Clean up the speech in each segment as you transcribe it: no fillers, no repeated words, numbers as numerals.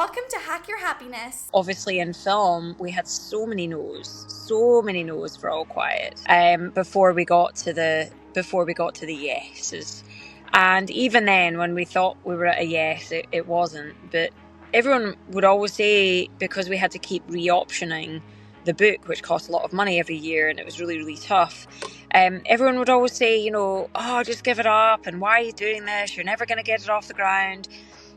Welcome to Hack Your Happiness. Obviously in film, we had so many no's for All Quiet before we got to the yeses. And even then, when we thought we were at a yes, it wasn't. But everyone would always say, because we had to keep re-optioning the book, which cost a lot of money every year, and it was really, really tough. Everyone would always say, oh, just give it up, and why are you doing this? You're never going to get it off the ground.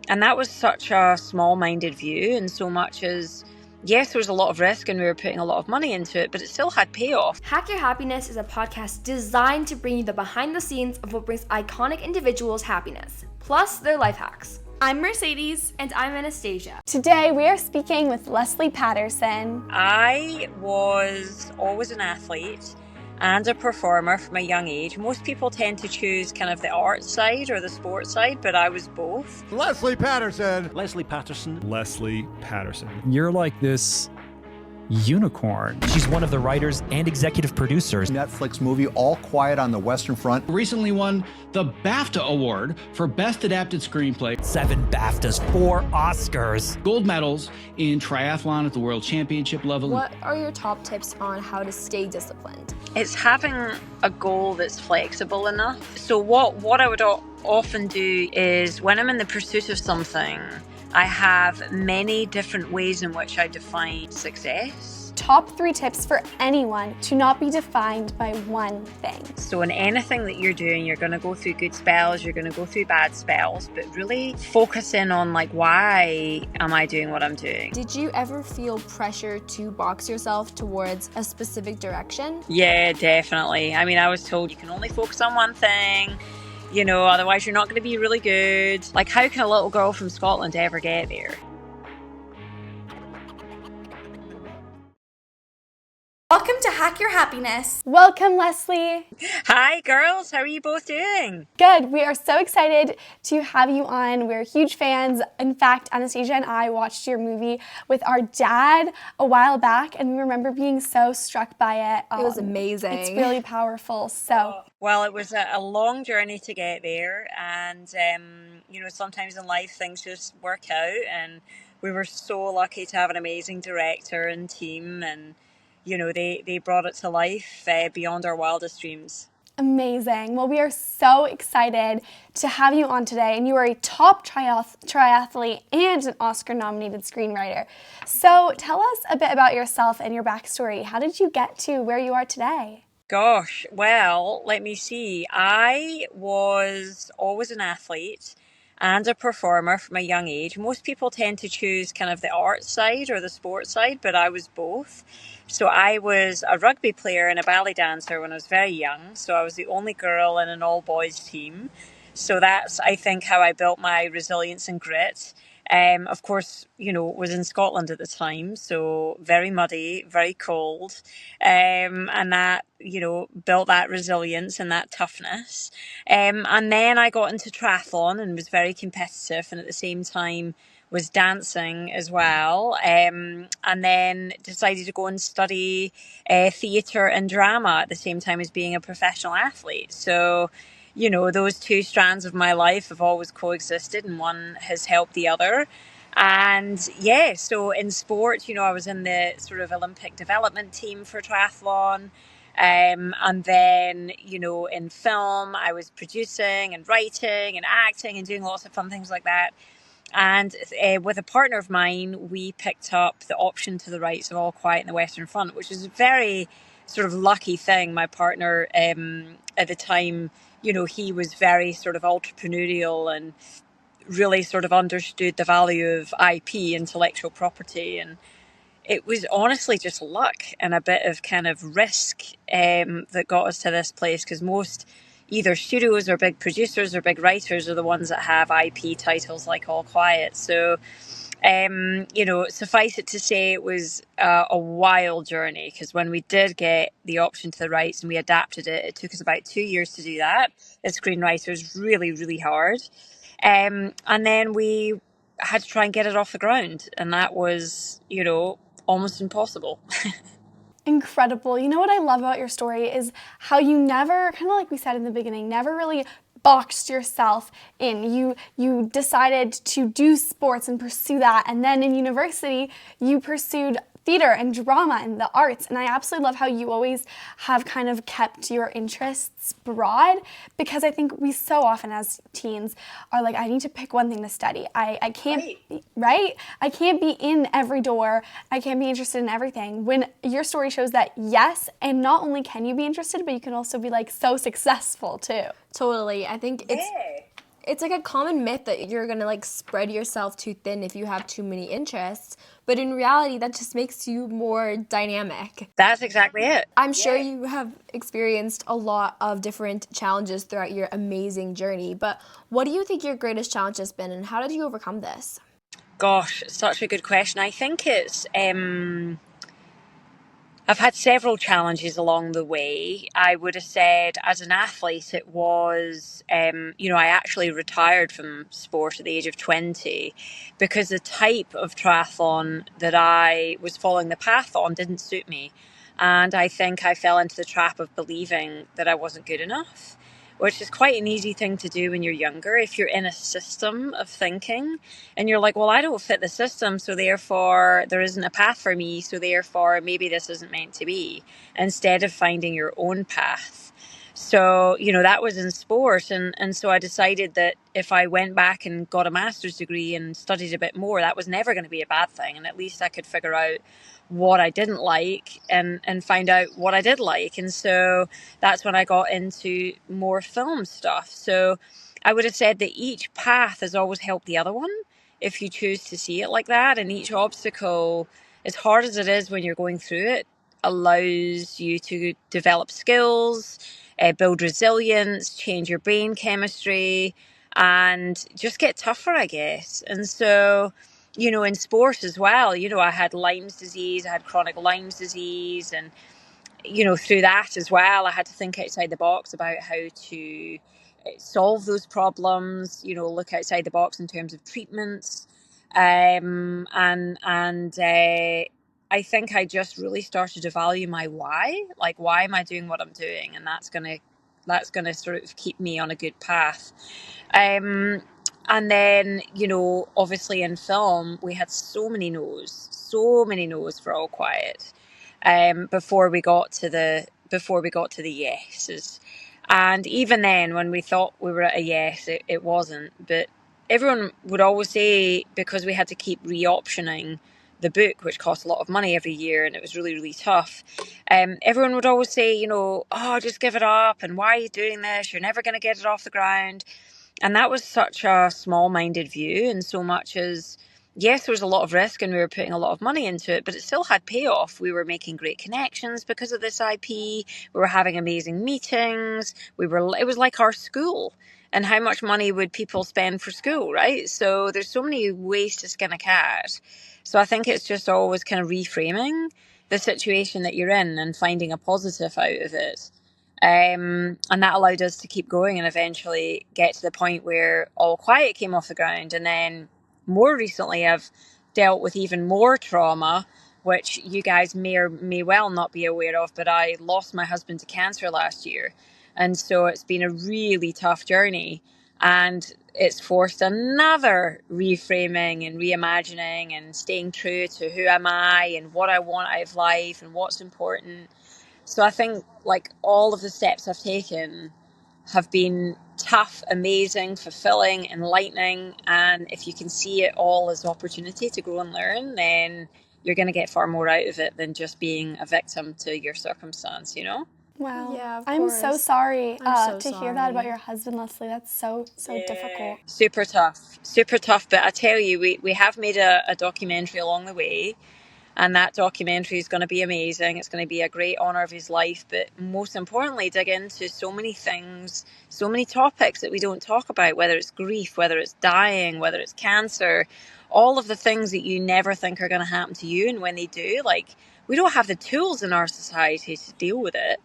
And that was such a small-minded view, and so much as, yes, there was a lot of risk and we were putting a lot of money into it, but it still had payoff. Hack Your Happiness is a podcast designed to bring you the behind the scenes of what brings iconic individuals happiness, plus their life hacks. I'm Mercedes. And I'm Anastasia. Today we are speaking with Lesley Paterson. I was always an athlete and a performer from a young age. Most people tend to choose kind of the art side or the sports side, but I was both. Lesley Paterson. Lesley Paterson. Lesley Paterson. You're like this unicorn. She's one of the writers and executive producers. Netflix movie All Quiet on the Western Front. Recently won the BAFTA Award for Best Adapted Screenplay. 7 BAFTAs, 4 Oscars. Gold medals in triathlon at the World Championship level. What are your top tips on how to stay disciplined? It's having a goal that's flexible enough. So what I would often do is, when I'm in the pursuit of something, I have many different ways in which I define success. Top 3 tips for anyone to not be defined by one thing. So in anything that you're doing, you're going to go through good spells, you're going to go through bad spells, but really focus in on why am I doing what I'm doing? Did you ever feel pressure to box yourself towards a specific direction? Yeah, definitely. I mean, I was told you can only focus on one thing. Otherwise you're not going to be really good. How can a little girl from Scotland ever get there? Welcome to Hack Your Happiness. Welcome, Lesley. Hi, girls. How are you both doing? Good. We are so excited to have you on. We're huge fans. In fact, Anastasia and I watched your movie with our dad a while back, and we remember being so struck by it. It was amazing. It's really powerful. Well, it was a long journey to get there, and sometimes in life things just work out, and we were so lucky to have an amazing director and team, and they brought it to life beyond our wildest dreams. Amazing. Well, we are so excited to have you on today, and you are a top triathlete and an Oscar-nominated screenwriter. So tell us a bit about yourself and your backstory. How did you get to where you are today? Gosh, well, let me see. I was always an athlete and a performer from a young age. Most people tend to choose kind of the art side or the sports side, but I was both. So I was a rugby player and a ballet dancer when I was very young. So I was the only girl in an all-boys team. So that's, I think, how I built my resilience and grit. Of course, was in Scotland at the time, so very muddy, very cold, and that, built that resilience and that toughness. And then I got into triathlon and was very competitive, and at the same time was dancing as well, and then decided to go and study theatre and drama at the same time as being a professional athlete. So those two strands of my life have always coexisted, and one has helped the other. And so in sport, I was in the sort of Olympic development team for triathlon. And then, in film, I was producing and writing and acting and doing lots of fun things like that. And with a partner of mine, we picked up the option to the rights of All Quiet on the Western Front, which is a very sort of lucky thing. My partner at the time, he was very sort of entrepreneurial and really sort of understood the value of IP, intellectual property. And it was honestly just luck and a bit of kind of risk that got us to this place, because most either studios or big producers or big writers are the ones that have IP titles like All Quiet. So, suffice it to say, it was a wild journey, because when we did get the option to the rights and we adapted it, it took us about 2 years to do that as screenwriters, really, really hard. And then we had to try and get it off the ground, and that was, almost impossible. Incredible. You know what I love about your story is how you never, kind of like we said in the beginning, never really boxed yourself in. You decided to do sports and pursue that. And then in university, you pursued theater and drama and the arts. And I absolutely love how you always have kind of kept your interests broad, because I think we so often as teens are like, I need to pick one thing to study. I can't, right? I can't be in every door. I can't be interested in everything. When your story shows that yes, and not only can you be interested, but you can also be like so successful too. Totally. I think it's like a common myth that you're gonna like spread yourself too thin if you have too many interests, but in reality that just makes you more dynamic. That's exactly it. I'm sure you have experienced a lot of different challenges throughout your amazing journey, but what do you think your greatest challenge has been, and how did you overcome this? Gosh, such a good question. I think it's I've had several challenges along the way. I would have said as an athlete, it was, I actually retired from sport at the age of 20 because the type of triathlon that I was following the path on didn't suit me. And I think I fell into the trap of believing that I wasn't good enough, which is quite an easy thing to do when you're younger. If you're in a system of thinking and you're like, well, I don't fit the system, so therefore there isn't a path for me, so therefore maybe this isn't meant to be, instead of finding your own path. So, that was in sport. And so I decided that if I went back and got a master's degree and studied a bit more, that was never going to be a bad thing. And at least I could figure out what I didn't like and find out what I did like. And so that's when I got into more film stuff. So I would have said that each path has always helped the other one, if you choose to see it like that. And each obstacle, as hard as it is when you're going through it, allows you to develop skills, build resilience, change your brain chemistry, and just get tougher, I guess. And so, in sport as well, I had Lyme's disease, I had chronic Lyme's disease, and, through that as well, I had to think outside the box about how to solve those problems, look outside the box in terms of treatments. I think I just really started to value my why. Like, why am I doing what I'm doing? And that's gonna sort of keep me on a good path. And then, obviously in film, we had so many no's for All Quiet, before we got to the yeses. And even then, when we thought we were at a yes, it wasn't. But everyone would always say, because we had to keep re-optioning the book, which cost a lot of money every year, and it was really, really tough. Everyone would always say, oh, just give it up, and why are you doing this? You're never going to get it off the ground. And that was such a small-minded view, and so much as, yes, there was a lot of risk and we were putting a lot of money into it, but it still had payoff. We were making great connections because of this IP. We were having amazing meetings. It was like our school. And how much money would people spend for school, right? So there's so many ways to skin a cat. So I think it's just always kind of reframing the situation that you're in and finding a positive out of it. And that allowed us to keep going and eventually get to the point where All Quiet came off the ground. And then more recently, I've dealt with even more trauma, which you guys may or may well not be aware of, but I lost my husband to cancer last year. And so it's been a really tough journey, and it's forced another reframing and reimagining and staying true to who am I and what I want out of life and what's important. So I think like all of the steps I've taken have been tough, amazing, fulfilling, enlightening. And if you can see it all as opportunity to grow and learn, then you're going to get far more out of it than just being a victim to your circumstance, Wow. Yeah, of I'm so course. sorry I'm to so hear that about sorry. your husband, Lesley. That's so difficult. Super tough. But I tell you, we have made a documentary along the way, and that documentary is going to be amazing. It's going to be a great honor of his life, but most importantly, dig into so many things, so many topics that we don't talk about, whether it's grief, whether it's dying, whether it's cancer, all of the things that you never think are going to happen to you. And when they do, like, we don't have the tools in our society to deal with it.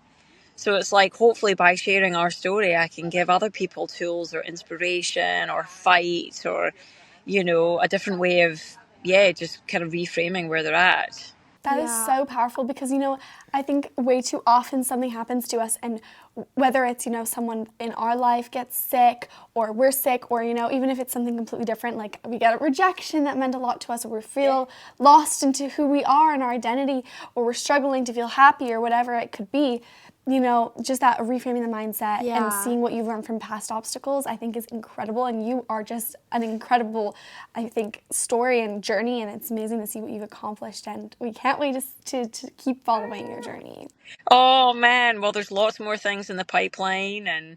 So it's like, hopefully by sharing our story, I can give other people tools or inspiration or fight or, a different way of, just kind of reframing where they're at. That is so powerful because, I think way too often something happens to us, and whether it's, someone in our life gets sick or we're sick, or, even if it's something completely different, like we get a rejection that meant a lot to us, or we feel lost into who we are and our identity, or we're struggling to feel happy or whatever it could be. Just that reframing the mindset and seeing what you've learned from past obstacles, I think is incredible. And you are just an incredible, I think, story and journey. And it's amazing to see what you've accomplished. And we can't wait to keep following your journey. Oh man, well, there's lots more things in the pipeline, and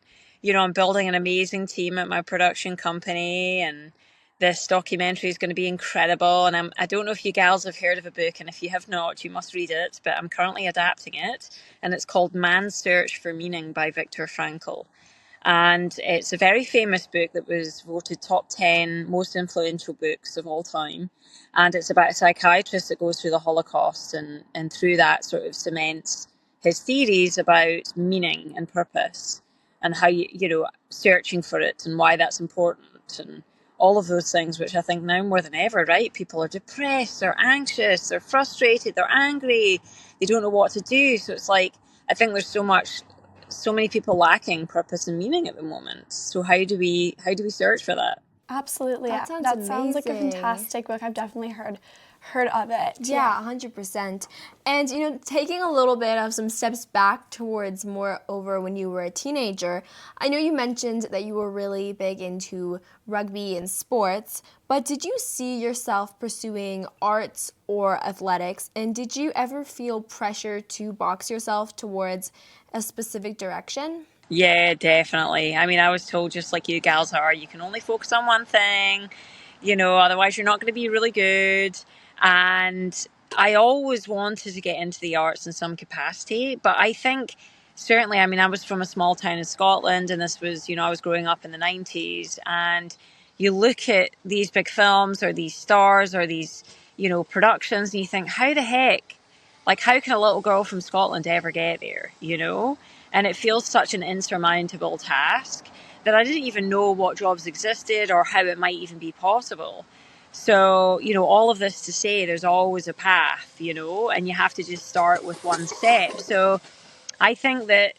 I'm building an amazing team at my production company, and this documentary is going to be incredible. And I don't know if you gals have heard of a book, and if you have not, you must read it, but I'm currently adapting it, and it's called Man's Search for Meaning by Viktor Frankl. And it's a very famous book that was voted top 10 most influential books of all time. And it's about a psychiatrist that goes through the Holocaust, and through that sort of cements his theories about meaning and purpose, and how searching for it and why that's important, and all of those things, which I think now more than ever, right? People are depressed, they're anxious, they're frustrated, they're angry, they don't know what to do. So it's like, I think there's so many people lacking purpose and meaning at the moment. So how do we search for that? Absolutely. That sounds like a amazing. fantastic book. I've definitely heard of it. Yeah, 100%. And, taking a little bit of some steps back towards more over when you were a teenager, I know you mentioned that you were really big into rugby and sports, but did you see yourself pursuing arts or athletics? And did you ever feel pressure to box yourself towards a specific direction? Yeah, definitely. I mean, I was told, just like you gals are, you can only focus on one thing, otherwise you're not going to be really good. And I always wanted to get into the arts in some capacity, but I think certainly, I mean, I was from a small town in Scotland, and this was, I was growing up in the 90s, and you look at these big films or these stars or these, productions, and you think, how the heck, like, how can a little girl from Scotland ever get there, And it feels such an insurmountable task that I didn't even know what jobs existed or how it might even be possible. So, all of this to say there's always a path, and you have to just start with one step. So I think that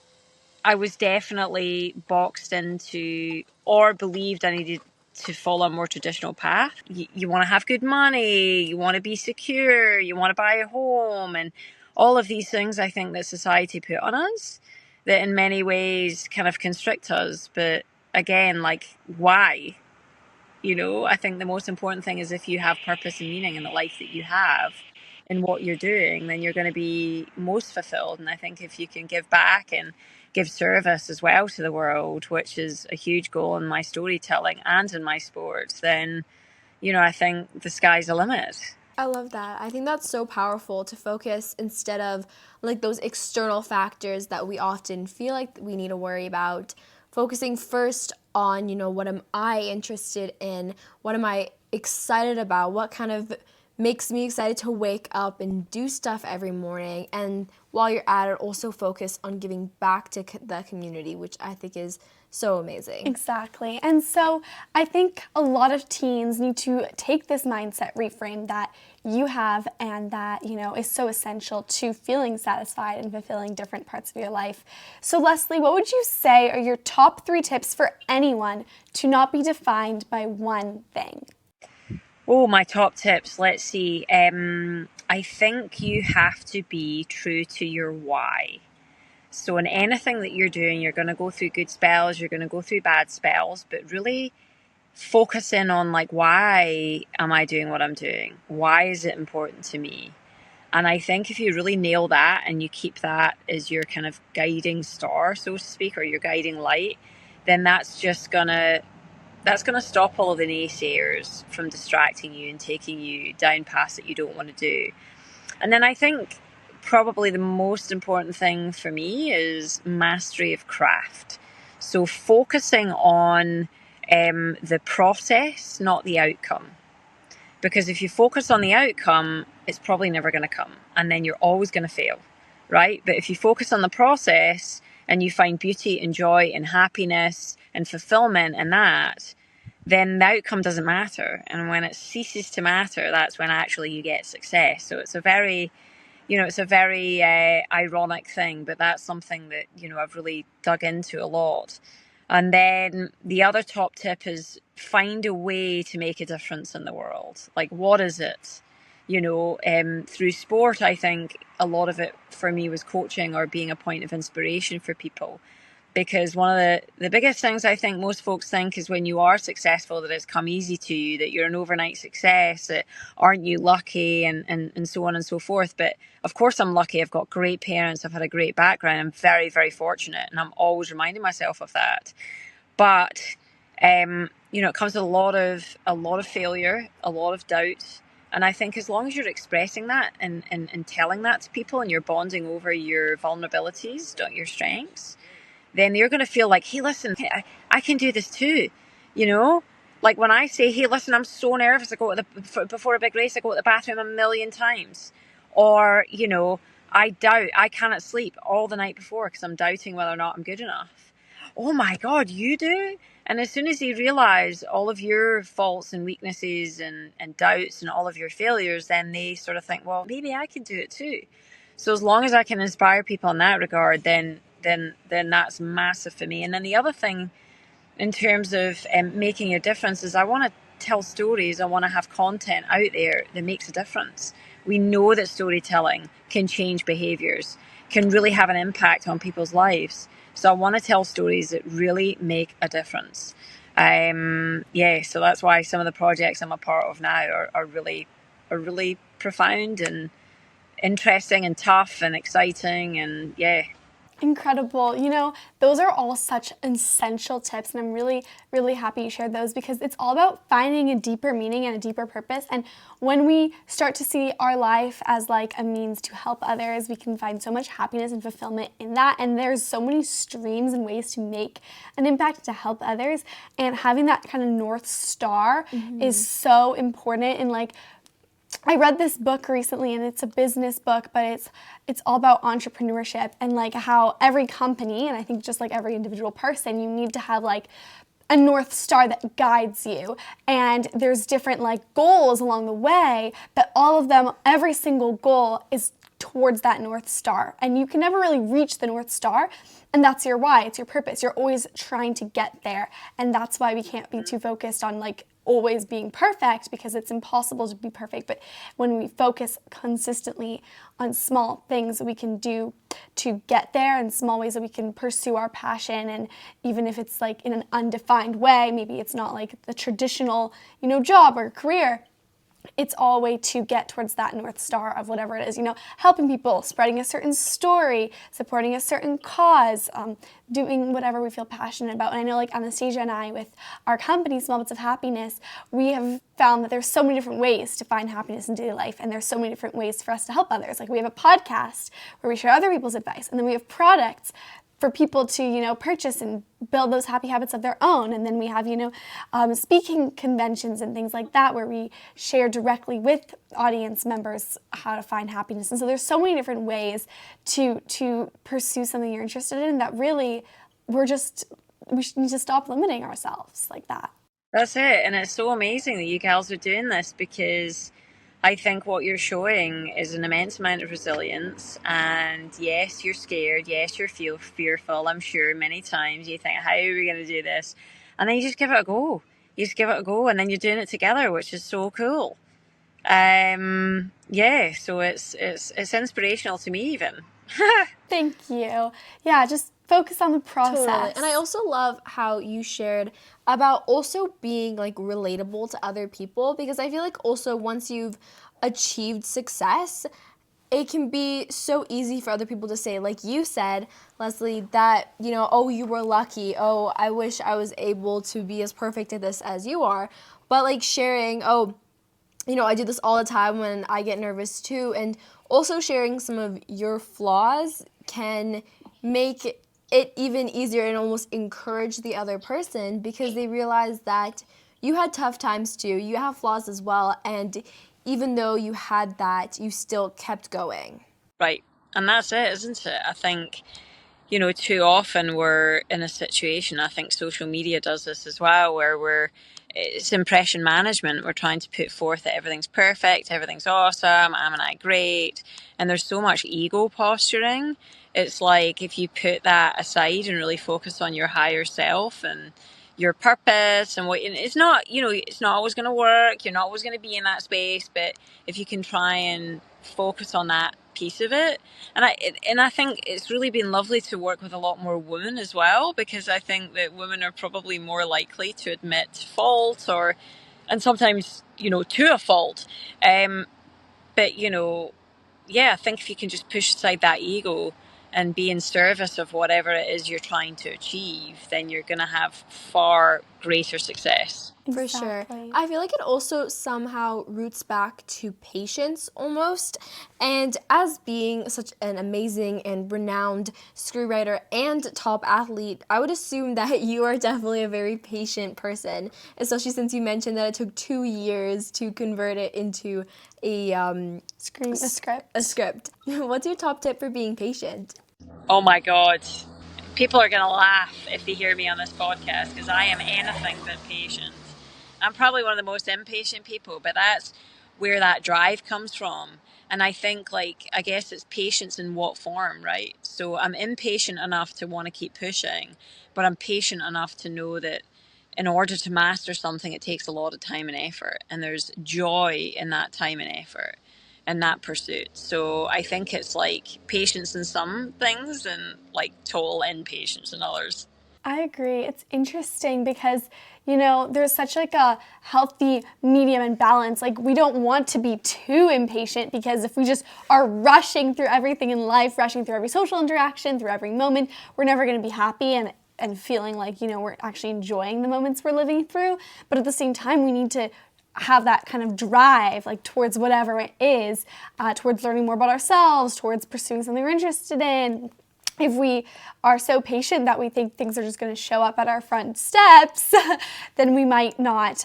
I was definitely boxed into, or believed I needed to follow a more traditional path. You want to have good money, you want to be secure, you want to buy a home, and all of these things I think that society put on us that in many ways kind of constrict us. But again, like, why? I think the most important thing is if you have purpose and meaning in the life that you have in what you're doing, then you're going to be most fulfilled. And I think if you can give back and give service as well to the world, which is a huge goal in my storytelling and in my sports, then, I think the sky's the limit. I love that. I think that's so powerful to focus instead of like those external factors that we often feel like we need to worry about. Focusing first on, what am I interested in? What am I excited about? What kind of makes me excited to wake up and do stuff every morning? And while you're at it, also focus on giving back to the community, which I think is so amazing. Exactly. And so I think a lot of teens need to take this mindset reframe that you have, and that, is so essential to feeling satisfied and fulfilling different parts of your life. So Lesley, what would you say are your top 3 tips for anyone to not be defined by one thing? Oh, my top tips. Let's see. I think you have to be true to your why. So in anything that you're doing, you're going to go through good spells, you're going to go through bad spells, but really focus in on, like, why am I doing what I'm doing? Why is it important to me? And I think if you really nail that and you keep that as your kind of guiding star, so to speak, or your guiding light, then that's going to stop all of the naysayers from distracting you and taking you down paths that you don't want to do. And then I think probably the most important thing for me is mastery of craft. So focusing on the process, not the outcome. Because if you focus on the outcome, it's probably never going to come. And then you're always going to fail, right? But if you focus on the process and you find beauty and joy and happiness and fulfillment in that, then the outcome doesn't matter. And when it ceases to matter, that's when actually you get success. So it's a very it's a very ironic thing, but that's something that, I've really dug into a lot. And then the other top tip is find a way to make a difference in the world. Like, what is it? Through sport, I think a lot of it for me was coaching or being a point of inspiration for people. Because one of the biggest things I think most folks think is when you are successful, that it's come easy to you, that you're an overnight success, that aren't you lucky, and so on and so forth. But of course I'm lucky. I've got great parents. I've had a great background. I'm very, very fortunate. And I'm always reminding myself of that. But, it comes with a lot of failure, a lot of doubt. And I think as long as you're expressing that and telling that to people, and you're bonding over your vulnerabilities, not your strengths, then you're going to feel like, hey, listen, I can do this too. Like when I say, hey, listen, I'm so nervous. Before a big race, I go to the bathroom a million times. Or, I doubt, I cannot sleep all the night before because I'm doubting whether or not I'm good enough. Oh my God, you do? And as soon as you realize all of your faults and weaknesses and doubts and all of your failures, then they sort of think, well, maybe I can do it too. So as long as I can inspire people in that regard, then that's massive for me. And then the other thing in terms of making a difference is I want to tell stories. I want to have content out there that makes a difference. We know that storytelling can change behaviors, can really have an impact on people's lives. So I want to tell stories that really make a difference. So that's why some of the projects I'm a part of now are really profound and interesting and tough and exciting, and Incredible. Those are all such essential tips, and I'm really, really happy you shared those because it's all about finding a deeper meaning and a deeper purpose. And when we start to see our life as like a means to help others, we can find so much happiness and fulfillment in that. And there's so many streams and ways to make an impact to help others. And having that kind of North Star is so important. And like, I read this book recently, and it's a business book, but it's all about entrepreneurship and like how every company, and I think just like every individual person, you need to have like a North Star that guides you. And there's different like goals along the way, but all of them, every single goal is towards that North Star. And you can never really reach the North Star. And that's your why, it's your purpose. You're always trying to get there. And that's why we can't be too focused on like always being perfect, because it's impossible to be perfect. But when we focus consistently on small things that we can do to get there, and small ways that we can pursue our passion, and even if it's like in an undefined way, maybe it's not like the traditional, job or career, it's all a way to get towards that North Star of whatever it is, helping people, spreading a certain story, supporting a certain cause, doing whatever we feel passionate about. And I know like Anastasia and I, with our company, Small Bits of Happiness, we have found that there's so many different ways to find happiness in daily life, and there's so many different ways for us to help others. Like we have a podcast where we share other people's advice, and then we have products for people to, purchase and build those happy habits of their own. And then we have, speaking conventions and things like that, where we share directly with audience members how to find happiness. And so there's so many different ways to pursue something you're interested in, that really we need to stop limiting ourselves like that. That's it. And it's so amazing that you girls are doing this, because I think what you're showing is an immense amount of resilience. And yes, you're scared. Yes, you feel fearful. I'm sure many times you think, how are we going to do this? And then you just give it a go. You just give it a go, and then you're doing it together, which is so cool. So it's inspirational to me even. Thank you. Yeah, just focus on the process. Totally. And I also love how you shared about also being like relatable to other people, because I feel like also once you've achieved success, it can be so easy for other people to say, like you said, Lesley, that, oh, you were lucky. Oh, I wish I was able to be as perfect at this as you are. But like sharing, oh, I do this all the time when I get nervous too. And also sharing some of your flaws can make it even easier and almost encourage the other person, because they realize that you had tough times too. You have flaws as well. And even though you had that, you still kept going. Right. And that's it, isn't it? I think, too often we're in a situation, I think social media does this as well, where we're it's impression management. We're trying to put forth that everything's perfect, everything's awesome, am I great? And there's so much ego posturing. It's like if you put that aside and really focus on your higher self and your purpose and what, and it's not, it's not always going to work. You're not always going to be in that space, but if you can try and focus on that piece of it, and I think it's really been lovely to work with a lot more women as well, because I think that women are probably more likely to admit fault and sometimes, to a fault. But, I think if you can just push aside that ego and be in service of whatever it is you're trying to achieve, then you're going to have far greater success. For sure. Exactly. I feel like it also somehow roots back to patience almost. And as being such an amazing and renowned screenwriter and top athlete, I would assume that you are definitely a very patient person, especially since you mentioned that it took 2 years to convert it into a script. What's your top tip for being patient? Oh my God. People are going to laugh if they hear me on this podcast, because I am anything but patient. I'm probably one of the most impatient people, but that's where that drive comes from. And I think, I guess it's patience in what form, right? So I'm impatient enough to want to keep pushing, but I'm patient enough to know that in order to master something, it takes a lot of time and effort. And there's joy in that time and effort and that pursuit. So I think it's patience in some things and total impatience in others. I agree. It's interesting because, there's such a healthy medium and balance. We don't want to be too impatient, because if we just are rushing through everything in life, rushing through every social interaction, through every moment, we're never going to be happy and feeling we're actually enjoying the moments we're living through. But at the same time, we need to have that kind of drive towards whatever it is, towards learning more about ourselves, towards pursuing something we're interested in. If we are so patient that we think things are just going to show up at our front steps, then we might not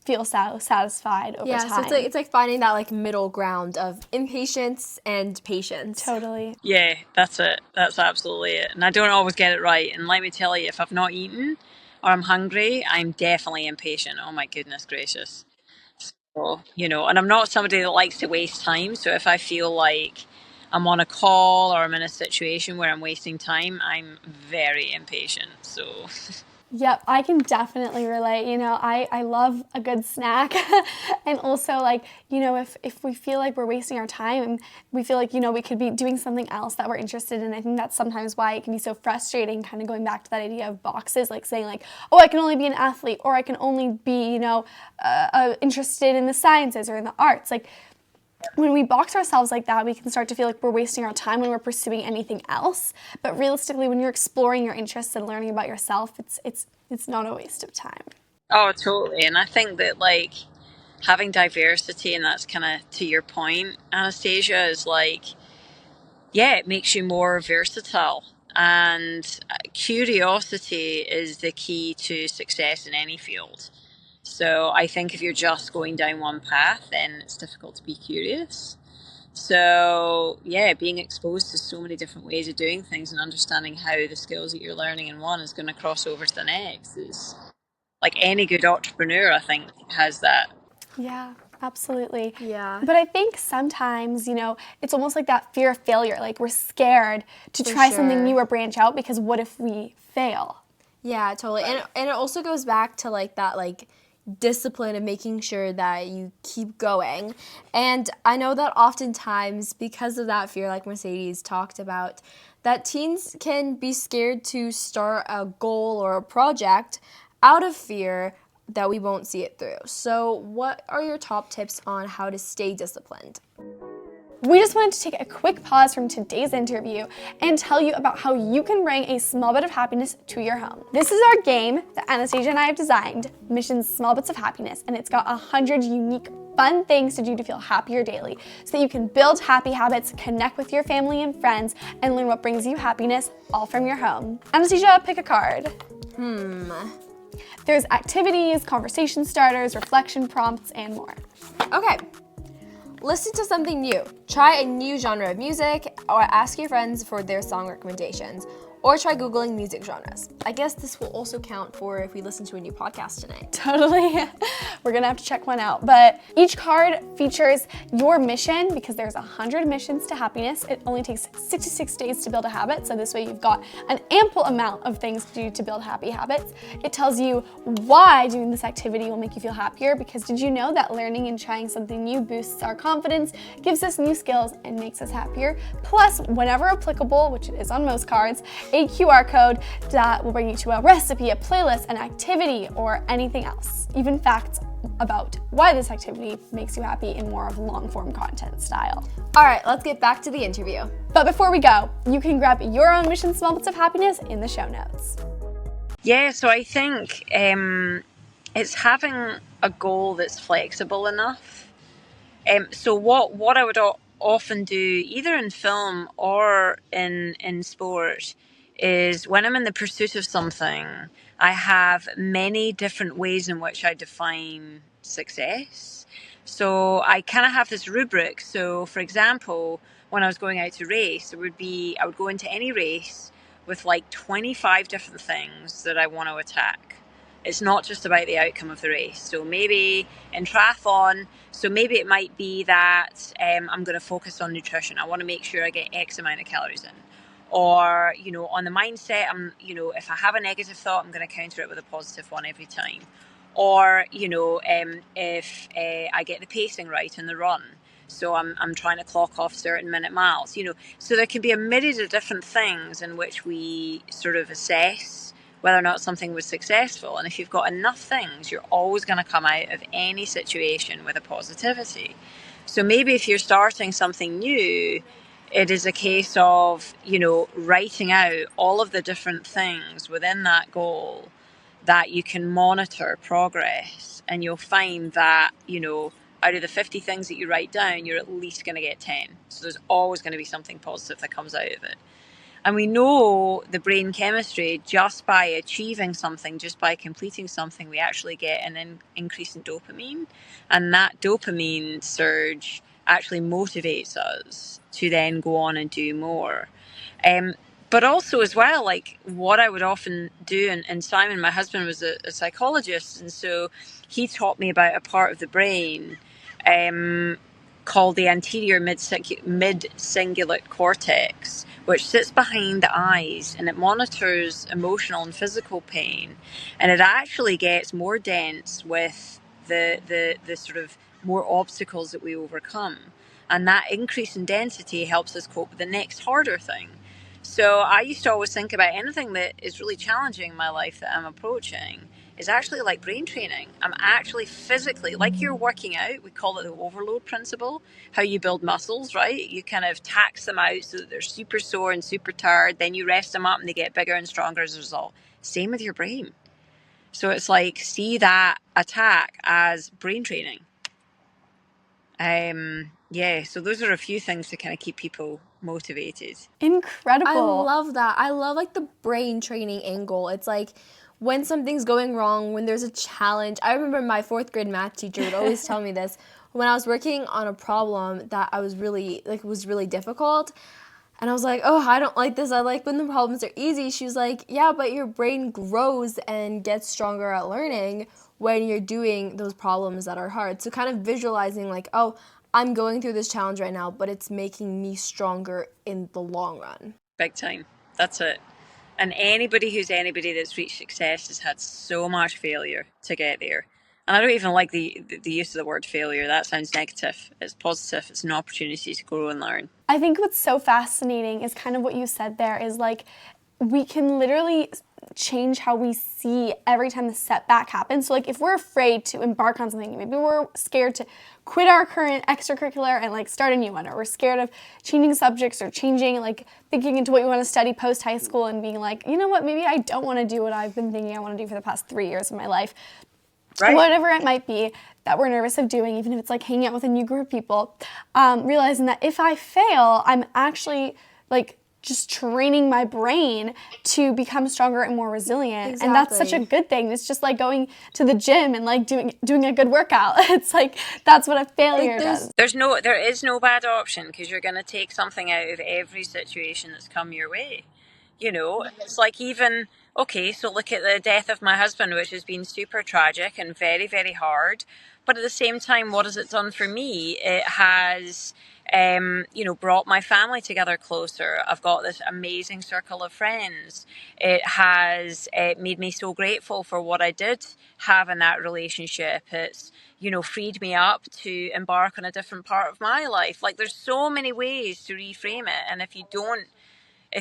feel so satisfied over time. Yeah, so it's like finding that middle ground of impatience and patience. Totally. Yeah, that's it. That's absolutely it. And I don't always get it right. And let me tell you, if I've not eaten or I'm hungry, I'm definitely impatient. Oh my goodness gracious. So, and I'm not somebody that likes to waste time. So if I feel like I'm on a call or I'm in a situation where I'm wasting time, I'm very impatient. So Yep, I can definitely relate. I love a good snack. And also, if we feel like we're wasting our time and we feel like, we could be doing something else that we're interested in, I think that's sometimes why it can be so frustrating, kind of going back to that idea of boxes, saying oh, I can only be an athlete, or I can only be, interested in the sciences or in the arts. When we box ourselves like that, we can start to feel like we're wasting our time when we're pursuing anything else. But realistically, when you're exploring your interests and learning about yourself, it's not a waste of time. Oh, totally. And I think that having diversity, and that's kind of to your point, Anastasia, is it makes you more versatile. And curiosity is the key to success in any field. So I think if you're just going down one path, then it's difficult to be curious. So being exposed to so many different ways of doing things and understanding how the skills that you're learning in one is going to cross over to the next is any good entrepreneur, I think, has that. Yeah, absolutely. Yeah. But I think sometimes, it's almost like that fear of failure. We're scared to try something new or branch out, because what if we fail? Yeah, totally. And it also goes back to that discipline and making sure that you keep going. And I know that oftentimes, because of that fear, like Mercedes talked about, that teens can be scared to start a goal or a project out of fear that we won't see it through. So what are your top tips on how to stay disciplined? We just wanted to take a quick pause from today's interview and tell you about how you can bring a small bit of happiness to your home. This is our game that Anastasia and I have designed, Mission's Small Bits of Happiness, and it's got 100 unique fun things to do to feel happier daily, so that you can build happy habits, connect with your family and friends, and learn what brings you happiness, all from your home. Anastasia, pick a card. There's activities, conversation starters, reflection prompts, and more. Okay. Listen to something new. Try a new genre of music, or ask your friends for their song recommendations. Or try Googling music genres. I guess this will also count for if we listen to a new podcast tonight. Totally. We're gonna have to check one out. But each card features your mission, because there's 100 missions to happiness. It only takes 66 days to build a habit, so this way you've got an ample amount of things to do to build happy habits. It tells you why doing this activity will make you feel happier, because did you know that learning and trying something new boosts our confidence, gives us new skills, and makes us happier? Plus, whenever applicable, which it is on most cards, a QR code that will bring you to a recipe, a playlist, an activity, or anything else. Even facts about why this activity makes you happy in more of long-form content style. All right, let's get back to the interview. But before we go, you can grab your own Mission Small Bits of Happiness in the show notes. Yeah, so I think it's having a goal that's flexible enough. So what I would often do, either in film or in sport, is when I'm in the pursuit of something, I have many different ways in which I define success. So I kind of have this rubric. So for example, when I was going out to race, I would go into any race with like 25 different things that I want to attack. It's not just about the outcome of the race. So maybe in triathlon, maybe it might be that I'm going to focus on nutrition. I want to make sure I get X amount of calories in. Or, on the mindset, if I have a negative thought, I'm going to counter it with a positive one every time. Or, if I get the pacing right in the run, so I'm trying to clock off certain minute miles, So there can be a myriad of different things in which we sort of assess whether or not something was successful. And if you've got enough things, you're always going to come out of any situation with a positivity. So maybe if you're starting something new, it is a case of, writing out all of the different things within that goal that you can monitor progress. And you'll find that, out of the 50 things that you write down, you're at least going to get 10. So there's always going to be something positive that comes out of it. And we know the brain chemistry, just by achieving something, just by completing something, we actually get an increase in dopamine. And that dopamine surge actually motivates us to then go on and do more. But also as well, like what I would often do, and Simon, my husband, was a psychologist, and so he taught me about a part of the brain called the anterior mid-cingulate cortex, which sits behind the eyes, and it monitors emotional and physical pain, and it actually gets more dense with the sort of more obstacles that we overcome, and that increase in density helps us cope with the next harder thing. So I used to always think about anything that is really challenging in my life that I'm approaching is actually like brain training. I'm actually physically, like you're working out, we call it the overload principle, how you build muscles, right? You kind of tax them out so that they're super sore and super tired, then you rest them up and they get bigger and stronger as a result. Same with your brain. So it's like, see that attack as brain training. So those are a few things to kind of keep people motivated. Incredible. I love that. I love like the brain training angle. It's like when something's going wrong, when there's a challenge. I remember my 4th grade math teacher would always tell me this when I was working on a problem that I was really difficult. And I was like, oh, I don't like this. I like when the problems are easy. She was like, yeah, but your brain grows and gets stronger at learning when you're doing those problems that are hard. So kind of visualizing like, oh, I'm going through this challenge right now, but it's making me stronger in the long run. Big time. That's it. And anybody that's reached success has had so much failure to get there. And I don't even like the use of the word failure. That sounds negative. It's positive. It's an opportunity to grow and learn. I think what's so fascinating is kind of what you said there is like we can literally change how we see every time the setback happens. So like if we're afraid to embark on something, maybe we're scared to quit our current extracurricular and like start a new one, or we're scared of changing subjects or changing, like thinking into what you want to study post high school and being like, you know what, maybe I don't want to do what I've been thinking I want to do for the past 3 years of my life. Right. Whatever it might be that we're nervous of doing, even if it's like hanging out with a new group of people, realizing that if I fail, I'm actually like just training my brain to become stronger and more resilient. Exactly. And that's such a good thing. It's just like going to the gym and like doing a good workout. It's like, that's what a failure does. There is no bad option, because you're going to take something out of every situation that's come your way. You know, it's like even, okay, so look at the death of my husband, which has been super tragic and very, very hard. But at the same time, what has it done for me? It has, brought my family together closer. I've got this amazing circle of friends. It has made me so grateful for what I did have in that relationship. It's, freed me up to embark on a different part of my life. Like, there's so many ways to reframe it. And if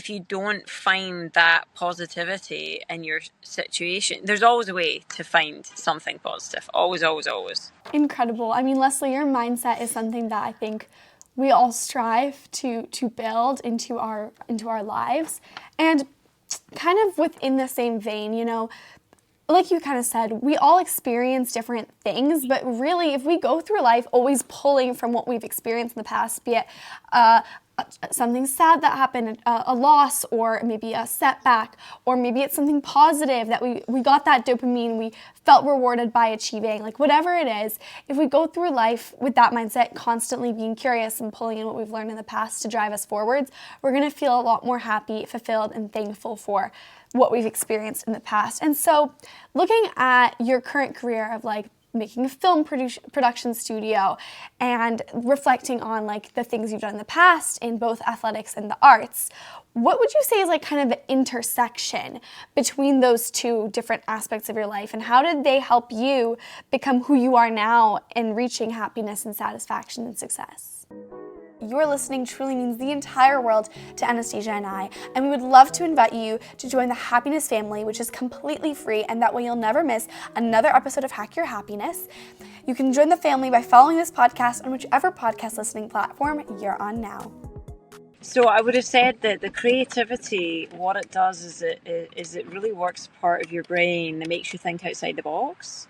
you don't find that positivity in your situation, there's always a way to find something positive. Always, always, always. Incredible. I mean, Lesley, your mindset is something that I think we all strive to build into our lives. And kind of within the same vein, like you kind of said, we all experience different things, but really if we go through life always pulling from what we've experienced in the past, be it something sad that happened, a loss, or maybe a setback, or maybe it's something positive that we got that dopamine, we felt rewarded by achieving, like whatever it is, if we go through life with that mindset, constantly being curious and pulling in what we've learned in the past to drive us forwards, we're going to feel a lot more happy, fulfilled, and thankful for what we've experienced in the past. And so looking at your current career of like making a film production studio and reflecting on like the things you've done in the past in both athletics and the arts, what would you say is like kind of the intersection between those two different aspects of your life, and how did they help you become who you are now and reaching happiness and satisfaction and success? Your listening truly means the entire world to Anastasia and I, and we would love to invite you to join the Happiness family, which is completely free, and that way you'll never miss another episode of Hack Your Happiness. You can join the family by following this podcast on whichever podcast listening platform you're on now. So I would have said that the creativity, what it does is it really works part of your brain that makes you think outside the box.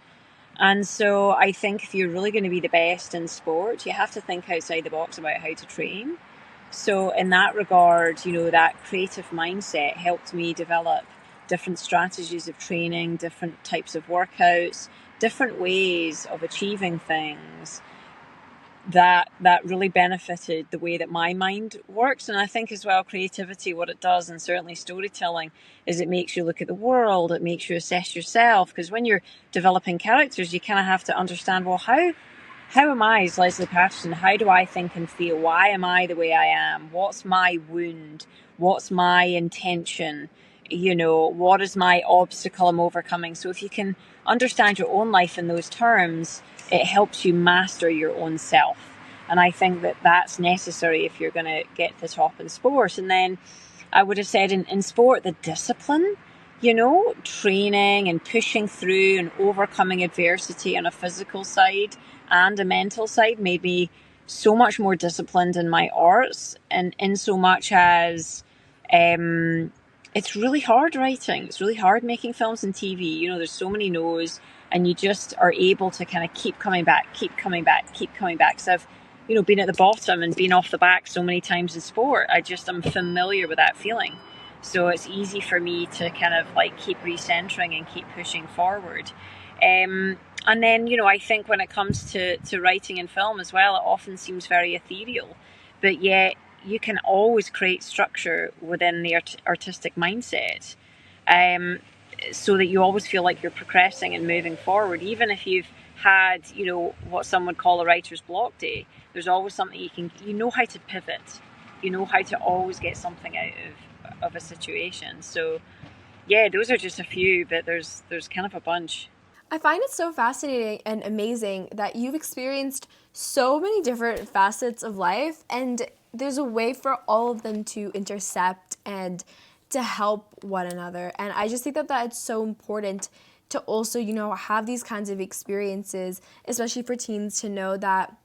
And so I think if you're really going to be the best in sport, you have to think outside the box about how to train. So in that regard, that creative mindset helped me develop different strategies of training, different types of workouts, different ways of achieving things that really benefited the way that my mind works. And I think as well, creativity, what it does, and certainly storytelling, is it makes you look at the world, it makes you assess yourself, because when you're developing characters, you kind of have to understand, well, how am I as Lesley Paterson? How do I think and feel? Why am I the way I am? What's my wound? What's my intention? What is my obstacle I'm overcoming? So if you can understand your own life in those terms, it helps you master your own self. And I think that that's necessary if you're going to get to the top in sport. And then I would have said in sport, the discipline, training and pushing through and overcoming adversity on a physical side and a mental side made me so much more disciplined in my arts, and in so much as it's really hard writing. It's really hard making films and TV. There's so many no's, and you just are able to kind of keep coming back. Because I've, been at the bottom and been off the back so many times in sport. I'm familiar with that feeling. So it's easy for me to kind of like keep recentering and keep pushing forward. And then, I think when it comes to writing and film as well, it often seems very ethereal, but yet you can always create structure within the artistic mindset, so that you always feel like you're progressing and moving forward. Even if you've had, what some would call a writer's block day, there's always something you know how to pivot, how to always get something out of a situation. So yeah, those are just a few, but there's kind of a bunch. I find it so fascinating and amazing that you've experienced so many different facets of life, and there's a way for all of them to intercept and to help one another. And I just think that it's so important to also, have these kinds of experiences, especially for teens, to know that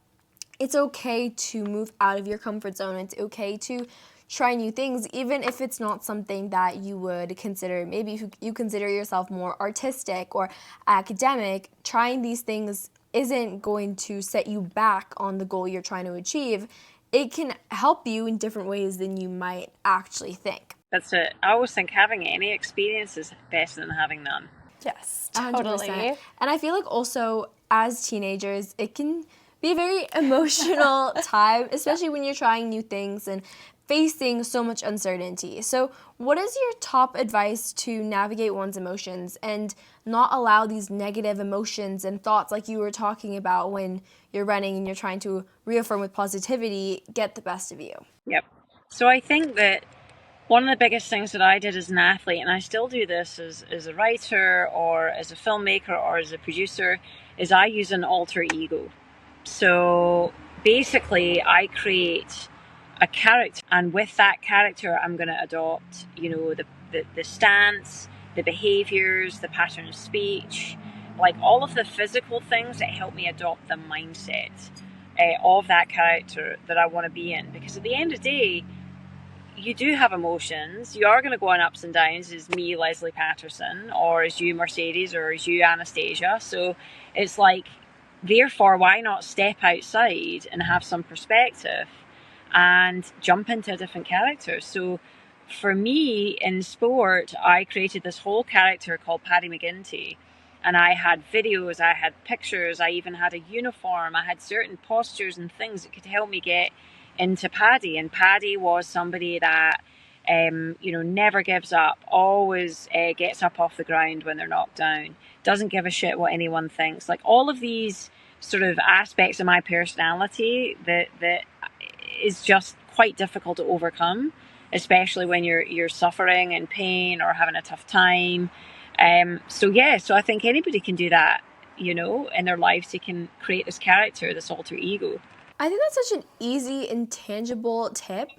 it's okay to move out of your comfort zone. It's okay to try new things, even if it's not something that you would consider. Maybe if you consider yourself more artistic or academic, trying these things isn't going to set you back on the goal you're trying to achieve. It can help you in different ways than you might actually think. That's it. I always think having any experience is better than having none. Yes, totally. 100%. And I feel like also as teenagers, it can be a very emotional time, especially when you're trying new things and facing so much uncertainty. So what is your top advice to navigate one's emotions and not allow these negative emotions and thoughts, like you were talking about when you're running and you're trying to reaffirm with positivity, get the best of you? Yep. So I think that one of the biggest things that I did as an athlete, and I still do this as a writer or as a filmmaker or as a producer, is I use an alter ego. So basically I create a character, and with that character I'm going to adopt, the stance, the behaviors, the pattern of speech, like all of the physical things that help me adopt the mindset of that character that I want to be in. Because at the end of the day, you do have emotions. You are going to go on ups and downs as me, Lesley Paterson, or as you, Mercedes, or as you, Anastasia. So it's like, therefore, why not step outside and have some perspective and jump into a different character? So for me in sport, I created this whole character called Paddy McGinty. And I had videos, I had pictures, I even had a uniform, I had certain postures and things that could help me get into Paddy. And Paddy was somebody that, never gives up, always gets up off the ground when they're knocked down, doesn't give a shit what anyone thinks. Like all of these sort of aspects of my personality that is just quite difficult to overcome, especially when you're suffering and pain or having a tough time. So I think anybody can do that, in their lives. They can create this character, this alter ego. I think that's such an easy and tangible tip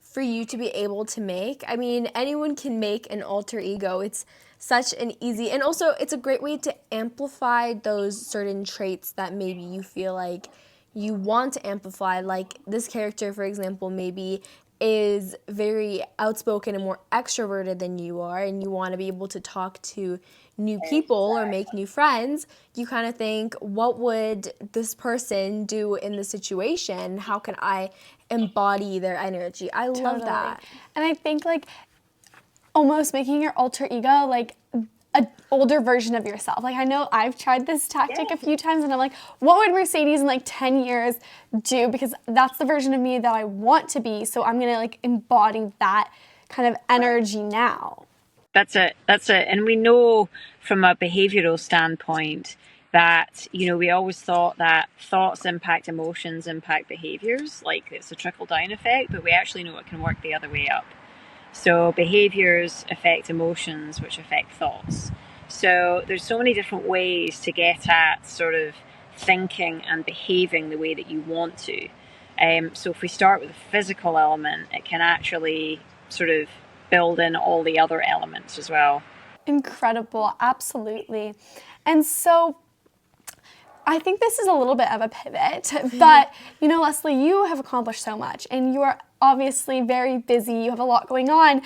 for you to be able to make. I mean, anyone can make an alter ego. It's such an easy, and also it's a great way to amplify those certain traits that maybe you feel like you want to amplify. Like this character, for example, maybe is very outspoken and more extroverted than you are, and you want to be able to talk to new people or make new friends. You kind of think, what would this person do in this situation? How can I embody their energy? I love that. And I think like almost making your alter ego like an older version of yourself. Like I know I've tried this tactic a few times and I'm like, what would Mercedes in like 10 years do? Because that's the version of me that I want to be. So I'm gonna like embody that kind of energy now. That's it. And we know from a behavioral standpoint that, we always thought that thoughts impact emotions, impact behaviors, like it's a trickle down effect, but we actually know it can work the other way up. So behaviors affect emotions, which affect thoughts. So there's so many different ways to get at sort of thinking and behaving the way that you want to. So if we start with the physical element, it can actually sort of build in all the other elements as well. Incredible, absolutely. And so I think this is a little bit of a pivot, but Lesley, you have accomplished so much and you are obviously very busy. You have a lot going on,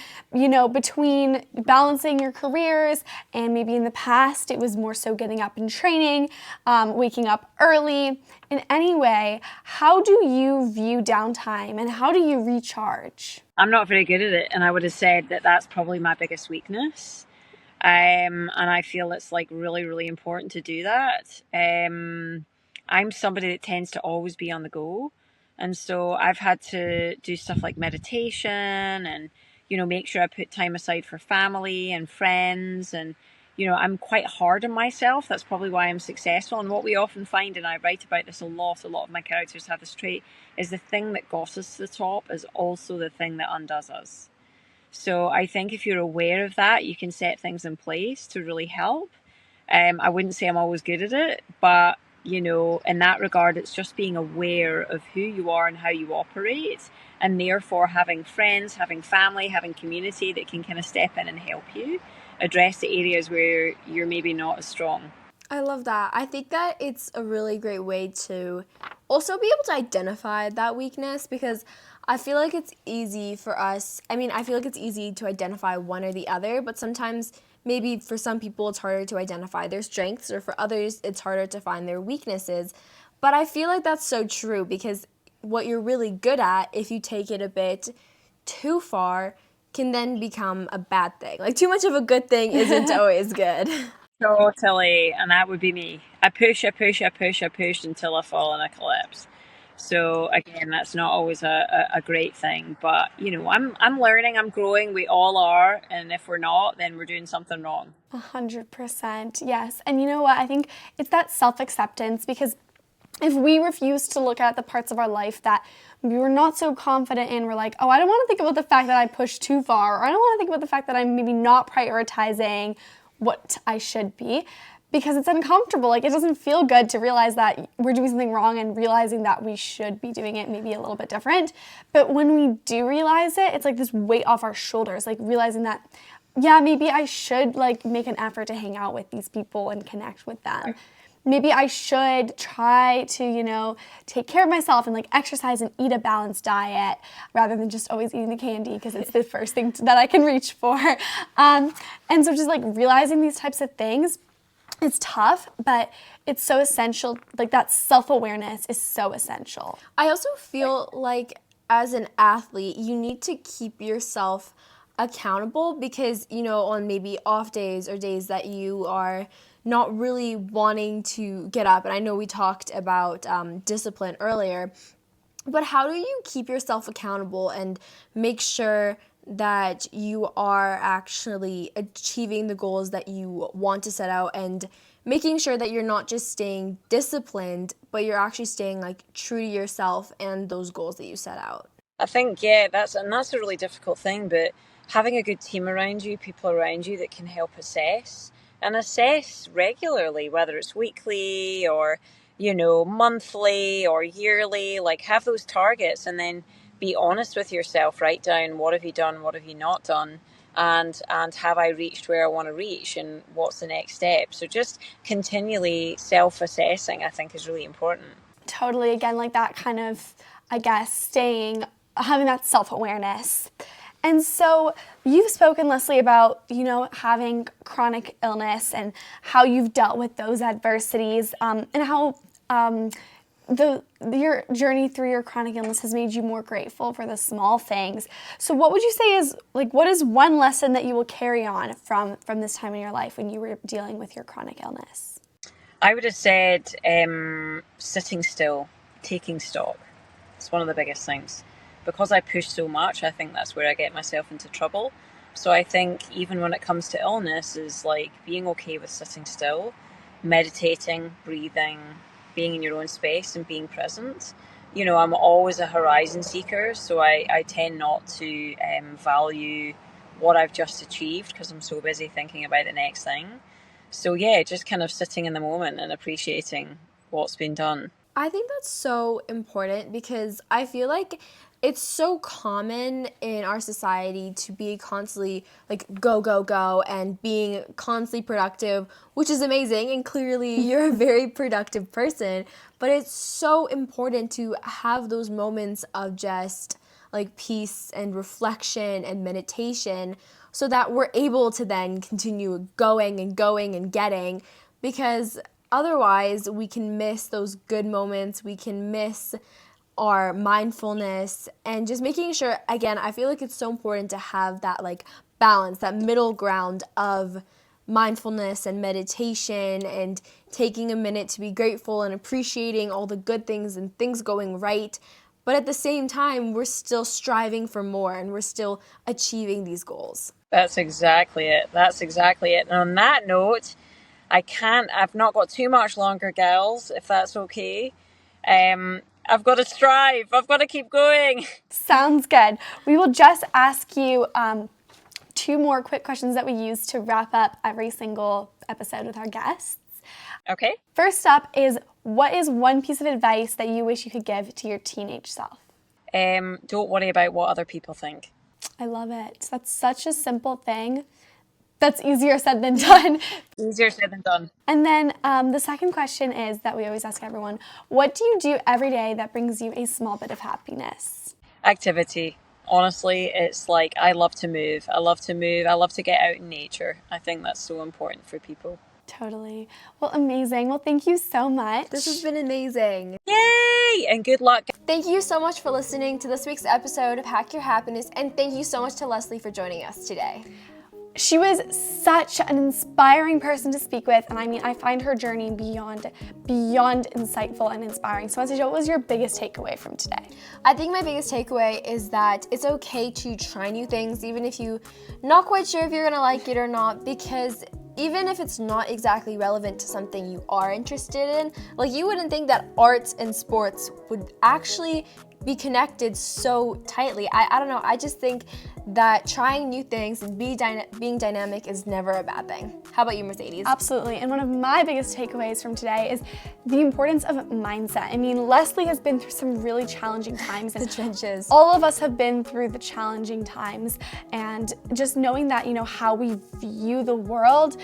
between balancing your careers and maybe in the past it was more so getting up and training, waking up early. In any way, how do you view downtime and how do you recharge? I'm not very good at it, and I would have said that that's probably my biggest weakness. And I feel it's like really, really important to do that. I'm somebody that tends to always be on the go. And so I've had to do stuff like meditation and, make sure I put time aside for family and friends. And, I'm quite hard on myself. That's probably why I'm successful. And what we often find, and I write about this a lot of my characters have this trait, is the thing that got us to the top is also the thing that undoes us. So I think if you're aware of that, you can set things in place to really help. I wouldn't say I'm always good at it, but, in that regard, it's just being aware of who you are and how you operate, and therefore having friends, having family, having community that can kind of step in and help you address the areas where you're maybe not as strong. I love that. I think that it's a really great way to also be able to identify that weakness, because I feel like it's easy for us. I feel like it's easy to identify one or the other, but sometimes maybe for some people it's harder to identify their strengths, or for others it's harder to find their weaknesses. But I feel like that's so true, because what you're really good at, if you take it a bit too far, can then become a bad thing. Like too much of a good thing isn't always good. Totally, and that would be me. I push until I fall and I collapse. So again, that's not always a great thing, but I'm learning, I'm growing, we all are, and if we're not, then we're doing something wrong. 100%, yes. And you know what? I think it's that self-acceptance, because if we refuse to look at the parts of our life that we were not so confident in, we're like, oh, I don't want to think about the fact that I pushed too far, or I don't want to think about the fact that I'm maybe not prioritizing what I should be, because it's uncomfortable. Like, it doesn't feel good to realize that we're doing something wrong and realizing that we should be doing it maybe a little bit different. But when we do realize it, it's like this weight off our shoulders, like realizing that, yeah, maybe I should like make an effort to hang out with these people and connect with them. Maybe I should try to, take care of myself and like exercise and eat a balanced diet rather than just always eating the candy because it's the first thing that I can reach for. And so just like realizing these types of things, it's tough, but it's so essential. Like, that self-awareness is so essential. I also feel like as an athlete, you need to keep yourself accountable because, on maybe off days or days that you are not really wanting to get up. And I know we talked about discipline earlier, but how do you keep yourself accountable and make sure that you are actually achieving the goals that you want to set out and making sure that you're not just staying disciplined, but you're actually staying like true to yourself and those goals that you set out? I think, yeah, that's a really difficult thing, but having a good team around you, people around you that can help assess regularly, whether it's weekly or, monthly or yearly, like have those targets and then be honest with yourself, write down what have you done, what have you not done, and have I reached where I want to reach and what's the next step. So just continually self-assessing, I think, is really important. Totally, again, like that kind of, I guess, having that self-awareness. And so you've spoken, Lesley, about, having chronic illness and how you've dealt with those adversities, and how your journey through your chronic illness has made you more grateful for the small things. So what would you say is, what is one lesson that you will carry on from this time in your life when you were dealing with your chronic illness? I would have said sitting still, taking stock. It's one of the biggest things. Because I push so much, I think that's where I get myself into trouble. So I think even when it comes to illness, is like being okay with sitting still, meditating, breathing, being in your own space and being present. I'm always a horizon seeker, so I tend not to value what I've just achieved because I'm so busy thinking about the next thing. So yeah, just kind of sitting in the moment and appreciating what's been done. I think that's so important because I feel like it's so common in our society to be constantly like go, go, go and being constantly productive, which is amazing. And clearly you're a very productive person, but it's so important to have those moments of just like peace and reflection and meditation so that we're able to then continue going and going and getting, because otherwise we can miss those good moments. We can miss our mindfulness and just making sure, again, I feel like it's so important to have that like balance, that middle ground of mindfulness and meditation and taking a minute to be grateful and appreciating all the good things and things going right. But at the same time, we're still striving for more and we're still achieving these goals. That's exactly it. And on that note, I've not got too much longer, gals, if that's okay. I've got to strive. I've got to keep going. Sounds good. We will just ask you 2 more quick questions that we use to wrap up every single episode with our guests. Okay. First up is, what is one piece of advice that you wish you could give to your teenage self? Don't worry about what other people think. I love it. That's such a simple thing. That's easier said than done. Easier said than done. And then the second question is that we always ask everyone, what do you do every day that brings you a small bit of happiness? Activity. Honestly, it's like I love to move. I love to get out in nature. I think that's so important for people. Totally. Well, amazing. Well, thank you so much. This has been amazing. Yay! And good luck. Thank you so much for listening to this week's episode of Hack Your Happiness, and thank you so much to Lesley for joining us today. She was such an inspiring person to speak with, and I mean, I find her journey beyond insightful and inspiring. So Anastasia, what was your biggest takeaway from today? I think my biggest takeaway is that it's okay to try new things, even if you're not quite sure if you're gonna like it or not, because even if it's not exactly relevant to something you are interested in, like you wouldn't think that arts and sports would actually be connected so tightly. I don't know, I just think that trying new things and being dynamic is never a bad thing. How about you, Mercedes? Absolutely, and one of my biggest takeaways from today is the importance of mindset. I mean, Lesley has been through some really challenging times. The trenches. All of us have been through the challenging times, and just knowing that, you know, how we view the world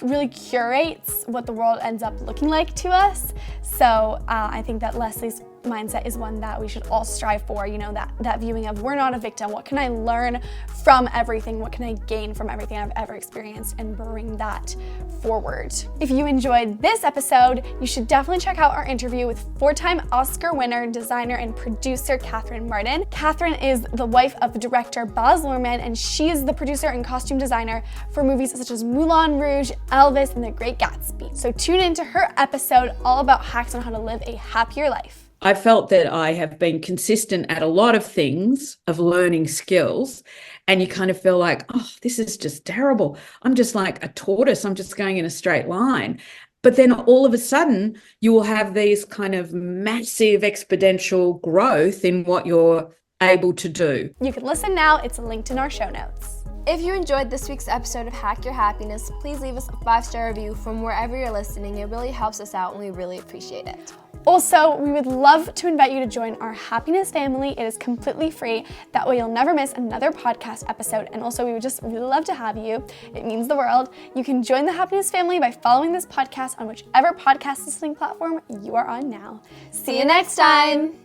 really curates what the world ends up looking like to us. So I think that Lesley's mindset is one that we should all strive for, you know, that viewing of we're not a victim. What can I learn from everything? What can I gain from everything I've ever experienced, and bring that forward? If you enjoyed this episode, you should definitely check out our interview with 4-time Oscar winner, designer, and producer Catherine Martin. Catherine is the wife of director Baz Luhrmann, and she is the producer and costume designer for movies such as Moulin Rouge, Elvis, and The Great Gatsby. So tune into her episode all about hacks on how to live a happier life. I felt that I have been consistent at a lot of things, of learning skills, and you kind of feel like, oh, this is just terrible. I'm just like a tortoise. I'm just going in a straight line. But then all of a sudden, you will have these kind of massive exponential growth in what you're able to do. You can listen now. It's linked in our show notes. If you enjoyed this week's episode of Hack Your Happiness, please leave us a 5-star review from wherever you're listening. It really helps us out and we really appreciate it. Also, we would love to invite you to join our happiness family. It is completely free. That way you'll never miss another podcast episode. And also, we would just really love to have you. It means the world. You can join the happiness family by following this podcast on whichever podcast listening platform you are on now. See you next time.